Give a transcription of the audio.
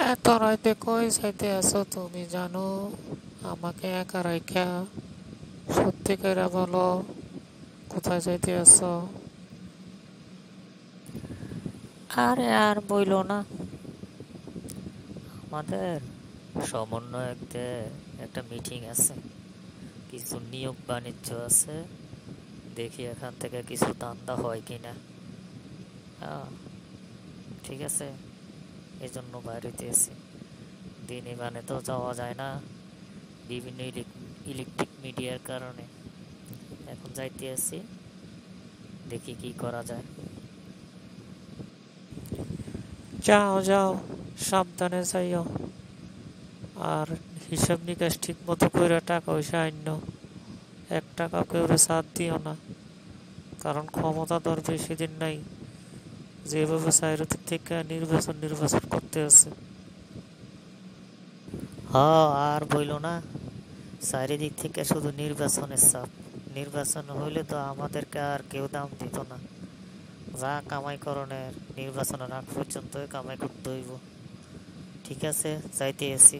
এত রাইতে কই যাইতে আছো তুমি জানো? আমাকে একা রাইখা সত্যি কইরা বলো, কোথায় যাইতে আছো? আরে আর বইলো না, আমাদের সমন্বয়কদের একটা মিটিং আছে, কিছু নিয়োগ বাণিজ্য আছে। দেখি এখান থেকে কিছু ধান্দা হয় কিনা। হ্যাঁ, ঠিক আছে, এই জন্য বাইরেতে আছি। দিনে মানে তো যাওয়া যায় না, বিভিন্ন ইলেকট্রিক মিডিয়ার কারণে। এখন যাইতে আছি, দেখি কি করা যায়। যাও যাও, সাবধানে যাইও। আর হিসাব নিকাশ ঠিক মতো কইরা টাকা পয়সা আইনো। 1 টাকা কেউরে সাথ দিও না, কারণ ক্ষমতা তোর বেশি দিন নাই। যেভাবে সাইরতে থেকে নির্বাচন নির্বাচন করতে আছে। হ, আর বইলো না, চারিদিক থেকে শুধু নির্বাচনের চাপ। নির্বাচন হইলে তো আমাদেরকে আর কেউ দাম দিত না। যা কামাই করণের নির্বাচনের আগ পর্যন্ত কামাই করতে হইব। ঠিক আছে, যাইতে আছি।